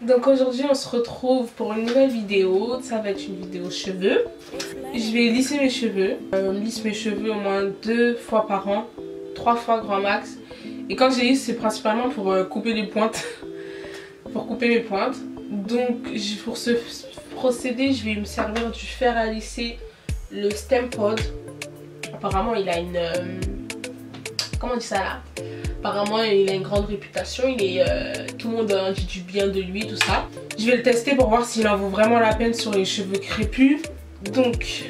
Donc aujourd'hui on se retrouve pour une nouvelle vidéo. Ça va être une vidéo cheveux. Je vais lisser mes cheveux. Je lisse mes cheveux au moins 2 fois par an, 3 fois grand max. Et quand je les lisse, c'est principalement pour couper les pointes. Pour couper mes pointes. Donc pour ce procédé, je vais me servir du fer à lisser, le Stempod. Apparemment il a une... comment on dit ça là? Apparemment il a une grande réputation, tout le monde dit du bien de lui, tout ça. Je vais le tester pour voir s'il en vaut vraiment la peine sur les cheveux crépus. Donc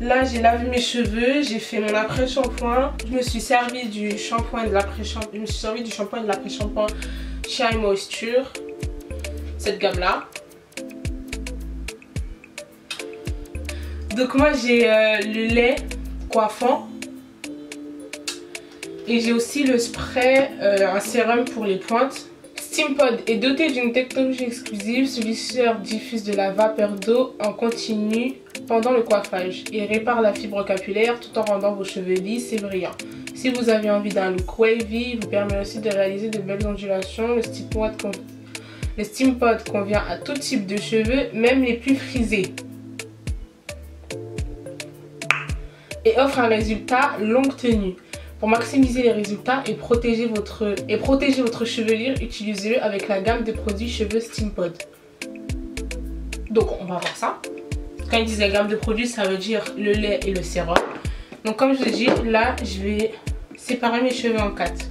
là j'ai lavé mes cheveux, j'ai fait mon après-shampoing. Je me suis servi du shampoing et de l'après-shampoing Shine Moisture, cette gamme là. Donc moi j'ai le lait coiffant et j'ai aussi le spray, un sérum pour les pointes. Stempod est doté d'une technologie exclusive. Ce lisseur diffuse de la vapeur d'eau en continu pendant le coiffage et répare la fibre capillaire tout en rendant vos cheveux lisses et brillants. Si vous avez envie d'un look wavy, il vous permet aussi de réaliser de belles ondulations. Le Stempod convient à tout type de cheveux, même les plus frisés, et offre un résultat longue tenue. Pour maximiser les résultats et protéger votre chevelure, utilisez-le avec la gamme de produits cheveux Stempod. Donc on va voir ça. Quand ils disent la gamme de produits, ça veut dire le lait et le sérum. Donc comme je l'ai dit, là je vais séparer mes cheveux en 4.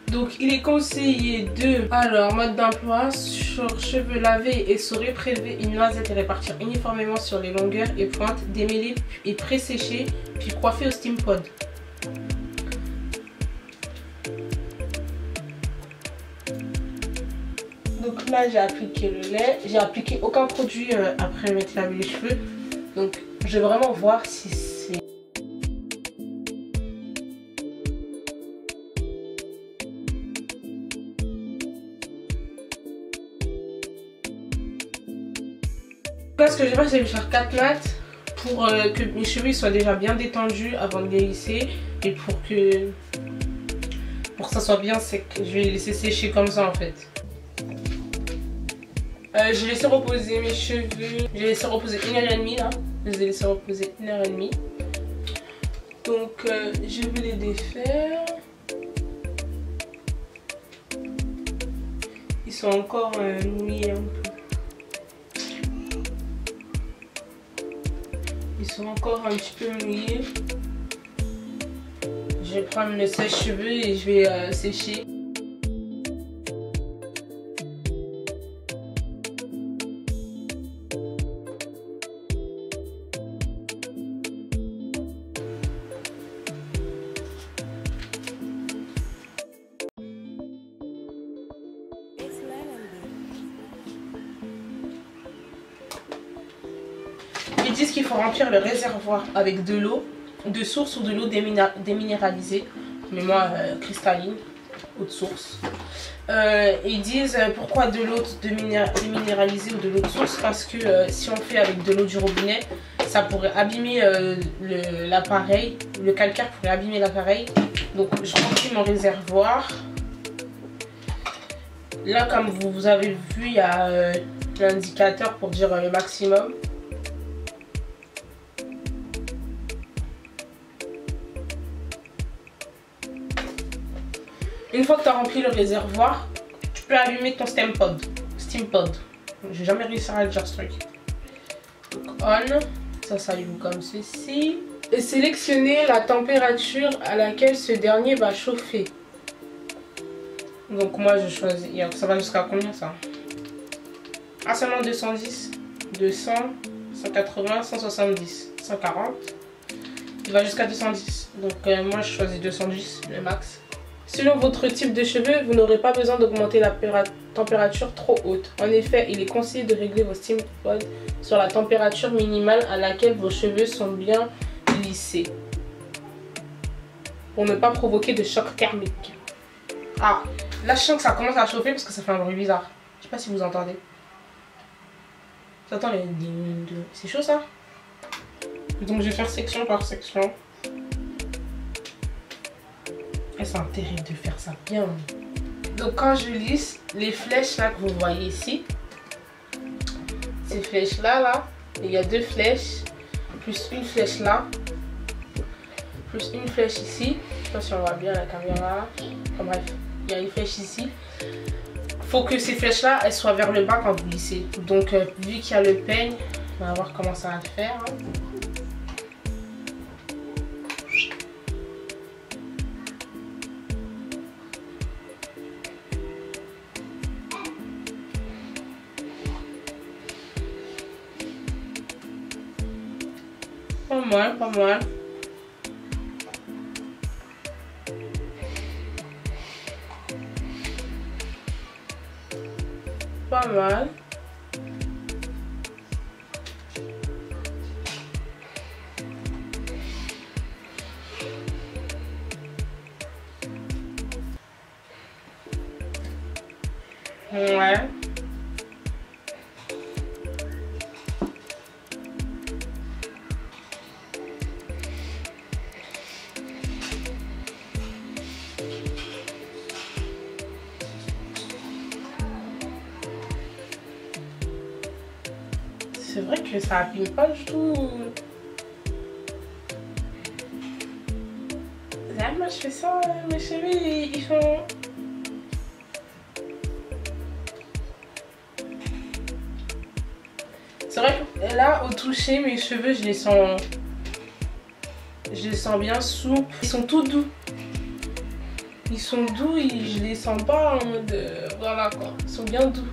Donc il est conseillé de... Alors mode d'emploi: sur cheveux lavés et essorés, prélever une noisette et répartir uniformément sur les longueurs et pointes, démêler et pré-sécher, puis coiffer au Stempod. Donc là j'ai appliqué le lait, j'ai appliqué aucun produit après m'être lavé les cheveux. Donc je vais vraiment voir si c'est... Là ce que je vais faire, c'est faire 4 nattes pour que mes cheveux soient déjà bien détendus avant de les lisser, et pour que ça soit bien sec. Je vais les laisser sécher comme ça en fait. J'ai laissé reposer mes cheveux, j'ai laissé reposer 1h30 là. Je les ai laissés reposer 1h30. Donc je vais les défaire. Ils sont encore mouillés un peu. Ils sont encore un petit peu mouillés. Je vais prendre le sèche-cheveux et je vais sécher. Ils disent qu'il faut remplir le réservoir avec de l'eau de source ou de l'eau déminéralisée, mais moi cristalline, eau de source. Ils disent pourquoi de l'eau déminéralisée ou de l'eau de source, parce que si on fait avec de l'eau du robinet, ça pourrait abîmer l'appareil, le calcaire pourrait abîmer l'appareil. Donc je remplis mon réservoir. Là comme vous avez vu, il y a l'indicateur pour dire le maximum. Une fois que tu as rempli le réservoir, tu peux allumer ton Stempod. J'ai jamais réussi à le dire ce truc. Donc on, ça s'allume comme ceci. Et sélectionnez la température à laquelle ce dernier va chauffer. Donc moi je choisis, ça va jusqu'à combien ça? Ah, seulement 210, 200, 180, 170, 140. Il va jusqu'à 210. Donc moi je choisis 210, le max. Selon votre type de cheveux, vous n'aurez pas besoin d'augmenter la température trop haute. En effet, il est conseillé de régler vos Stempod sur la température minimale à laquelle vos cheveux sont bien lissés, pour ne pas provoquer de choc thermique. Ah, là je sens que ça commence à chauffer parce que ça fait un bruit bizarre. Je sais pas si vous entendez. J'entends les... C'est chaud ça. Donc je vais faire section par section. Après, c'est un intérêt de faire ça bien. Donc quand je lisse, les flèches là que vous voyez ici, ces flèches là, il y a 2 flèches, plus une flèche là, plus une flèche ici. Je sais pas si on voit bien la caméra. Enfin bref, il y a une flèche ici. Faut que ces flèches là, elles soient vers le bas quand vous lissez. Donc vu qu'il y a le peigne, on va voir comment ça va le faire. Pas mal, pas mal. Pas mal. Ouais. C'est vrai que ça abîme pas du tout. Moi je fais ça, mes cheveux ils font... C'est vrai que là au toucher mes cheveux je les sens bien souples. Ils sont tout doux. Ils sont doux et je les sens pas en mode... voilà quoi, ils sont bien doux.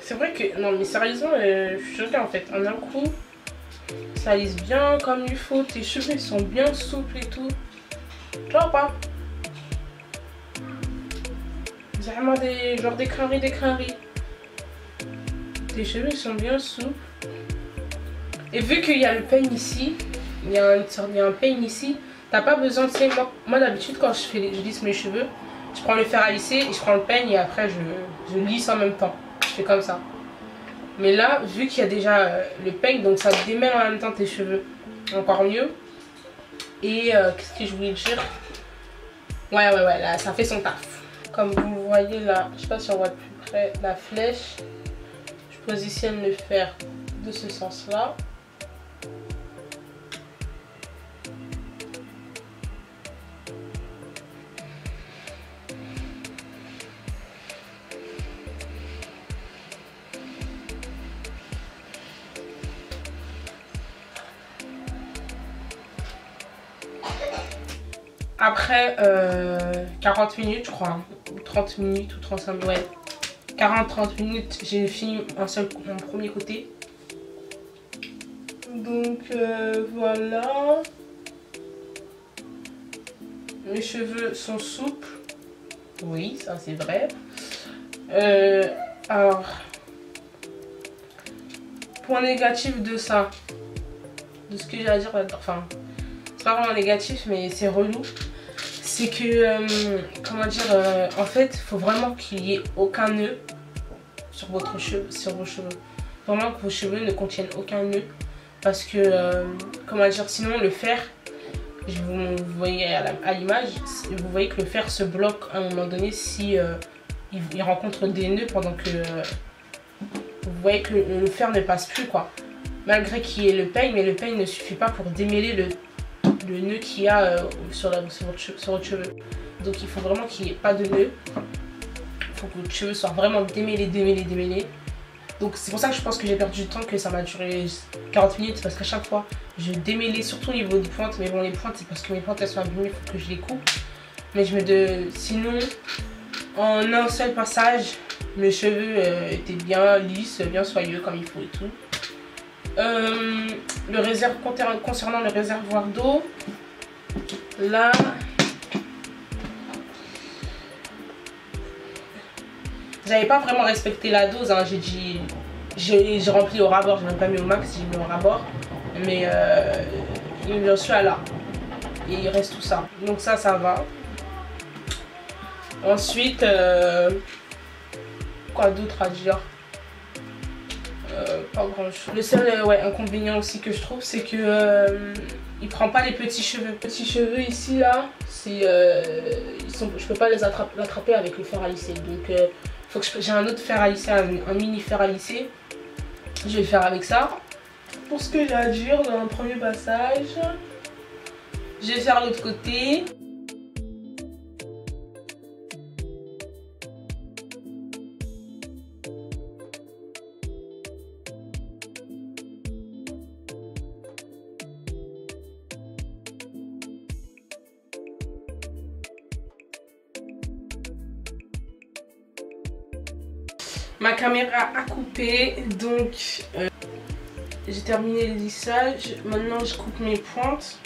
C'est vrai que... Non mais sérieusement, je suis choquée en fait. En un coup, ça lisse bien comme il faut. Tes cheveux ils sont bien souples et tout. Tu vois pas? Vraiment des... genre des craineries. Tes cheveux ils sont bien souples. Et vu qu'il y a le peigne ici, il y a un peigne ici, t'as pas besoin de... Tu sais, moi d'habitude quand je lisse mes cheveux, je prends le fer à lisser et je prends le peigne et après je lisse en même temps. Je fais comme ça. Mais là, vu qu'il y a déjà le peigne, donc ça démêle en même temps tes cheveux. Encore mieux. Et qu'est-ce que je voulais dire? Ouais, là, ça fait son taf. Comme vous le voyez là, je sais pas si on voit de plus près, la flèche. Je positionne le fer de ce sens-là. Après 40 minutes, je crois, 30 minutes ou 35 minutes, ouais. 40-30 minutes, j'ai fini mon premier côté. Donc voilà. Mes cheveux sont souples. Oui, ça c'est vrai. Alors, point négatif de ça, de ce que j'ai à dire là-dedans, enfin, c'est pas vraiment négatif, mais c'est relou. C'est que, comment dire, en fait, il faut vraiment qu'il n'y ait aucun nœud sur vos cheveux. Vraiment que vos cheveux ne contiennent aucun nœud. Parce que, comment dire, sinon le fer, vous voyez à l'image, vous voyez que le fer se bloque à un moment donné si il rencontre des nœuds pendant que vous voyez que le fer ne passe plus quoi. Malgré qu'il y ait le peigne, mais le peigne ne suffit pas pour démêler le nœud qu'il y a sur votre cheveu. Donc il faut vraiment qu'il n'y ait pas de nœud. Il faut que votre cheveu soit vraiment démêlé. Donc c'est pour ça que je pense que j'ai perdu du temps, que ça m'a duré 40 minutes. Parce qu'à chaque fois, je démêlais surtout au niveau des pointes. Mais bon, les pointes, c'est parce que mes pointes elles sont abîmées, il faut que je les coupe. Mais sinon, en un seul passage, mes cheveux étaient bien lisses, bien soyeux comme il faut et tout. Concernant le réservoir d'eau, là j'avais pas vraiment respecté la dose, hein. J'ai rempli au rabord, j'ai même pas mis au max, j'ai mis au rabord, mais j'en suis à là et il reste tout ça, donc ça va. Ensuite, quoi d'autre à dire? Pas grand chose. Le seul inconvénient aussi que je trouve, c'est que il prend pas les petits cheveux. Les petits cheveux ici là, c'est je peux pas les l'attraper avec le fer à lisser. Donc faut que j'ai un autre fer à lisser, un mini fer à lisser. Je vais le faire avec ça. Pour ce que j'ai à dire dans un premier passage, je vais faire l'autre côté. Ma caméra a coupé, donc j'ai terminé le lissage. Maintenant je coupe mes pointes.